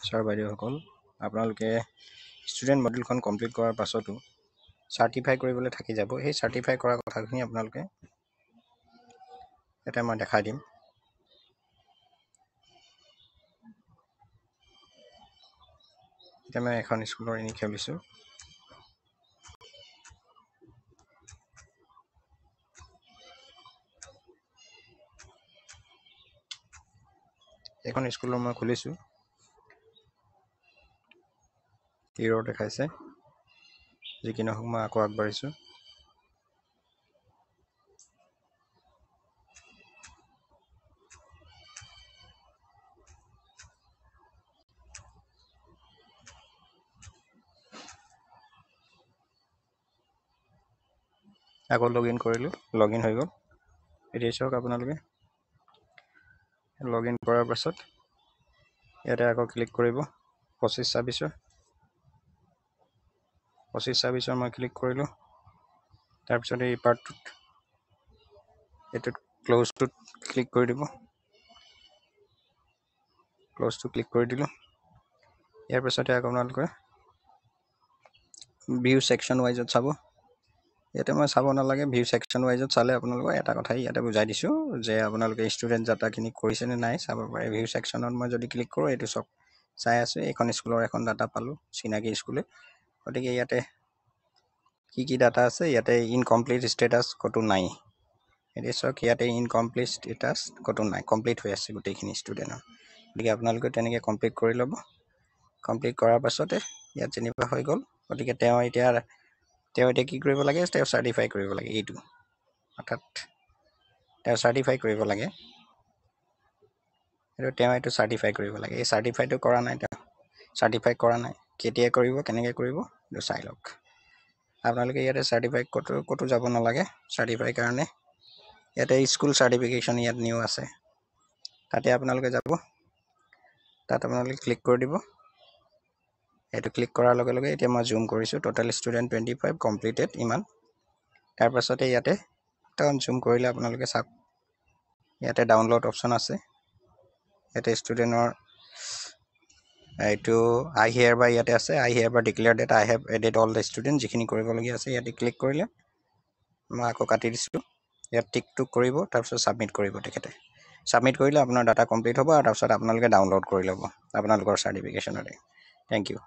Sir বাইদেউসকল, আপোনালোকে student মডিউলখন complete কৰাৰ পাছতো চাৰ্টিফাই কৰিবলৈ থাকি যাব। সেই চাৰ্টিফাই কৰা কথাখিনি আপোনালোকে এটা মই দেখাই দিম। এতিয়া মই এখন স্কুলৰ এনে খেলিছোঁ। এখন স্কুলৰ মই খুলিছোঁ, এৰ'ৰ দেখাইছে। যি কি নহওক মই আকৌ আগবাঢ়িছোঁ। আকৌ লগ ইন কৰিলোঁ, লগ ইন হৈ গ'ল। এতিয়া চাওক আপোনালোকে লগ ইন কৰাৰ পাছত ইয়াতে আকৌ ক্লিক কৰিব 25-26 মই ক্লিক কৰিলোঁ। তাৰপিছত এই পাৰ্টটোত এইটোত ক্ল'জটোত ক্লিক কৰি দিব। ক্ল'জটো ক্লিক কৰি দিলোঁ। ইয়াৰ পাছতে আকৌ আপোনালোকে ভিউ ছেকশ্যন ৱাইজত চাব। ইয়াতে মই চাব নালাগে। ভিউ ছেকশ্যন ৱাইজত চালে আপোনালোকক এটা কথাই ইয়াতে বুজাই দিছোঁ যে আপোনালোকে ষ্টুডেণ্ট ডাটাখিনি কৰিছেনে নাই চাব পাৰে। ভিউ ছেকশ্যনত মই যদি ক্লিক কৰোঁ, এইটো চব চাই আছোঁ। এইখন স্কুলৰ এখন ডাটা পালোঁ, চিনাকি স্কুলে। গতিকে ইয়াতে কি ডাটা আছে, ইয়াতে ইনকমপ্লিট ষ্টেটাছ ক'তো নাই। এতিয়া চাওক ইয়াতে ইনকমপ্লিট ষ্টেটাছ ক'তো নাই, কমপ্লিট হৈ আছে গোটেইখিনি ষ্টুডেণ্টৰ। গতিকে আপোনালোকে তেনেকৈ কমপ্লিট কৰি ল'ব। কমপ্লিট কৰাৰ পাছতে ইয়াত যেনিবা হৈ গ'ল। গতিকে তেওঁ এতিয়া কি কৰিব লাগে, তেওঁ চাৰ্টিফাই কৰিব লাগে। এইটো অৰ্থাৎ তেওঁ চাৰ্টিফাই কৰিব লাগে। এইটো চাৰ্টিফাই কৰিব লাগে। এই চাৰ্টিফাইটো কৰা নাই, তেওঁ চাৰ্টিফাই কৰা নাই। কেতিয়া কৰিব, কেনেকৈ কৰিব, এইটো চাই লওক। আপোনালোকে ইয়াতে চাৰ্টিফাই ক'তো যাব নালাগে। চাৰ্টিফাই কাৰণে ইয়াতে স্কুল চাৰ্টিফিকেশ্যন ইয়াত নিউ আছে, তাতে আপোনালোকে যাব। তাত আপোনালোকে ক্লিক কৰি দিব। এইটো ক্লিক কৰাৰ লগে লগে এতিয়া মই জুম কৰিছোঁ। টোটেল ষ্টুডেণ্ট 25, কমপ্লিটেড ইমান। তাৰপাছতে ইয়াতে জুম কৰিলে আপোনালোকে চাওক, ইয়াতে ডাউনলোড অপশ্যন আছে। ইয়াতে ষ্টুডেণ্টৰ এইটো আই হিয়াৰ বাই ইয়াতে আছে। I hereby declare that I have added all the student, যিখিনি কৰিবলগীয়া আছে ইয়াতে ক্লিক কৰিলে মই আকৌ কাটি দিছোঁ। ইয়াত টিকটো কৰিব, তাৰপিছত ছাবমিট কৰিব। তেখেতে ছাবমিট কৰিলে আপোনাৰ ডাটা কমপ্লিট হ'ব, আৰু তাৰপিছত আপোনালোকে ডাউনলোড কৰি ল'ব আপোনালোকৰ চাৰ্টিফিকেশ্যনতে। Thank U.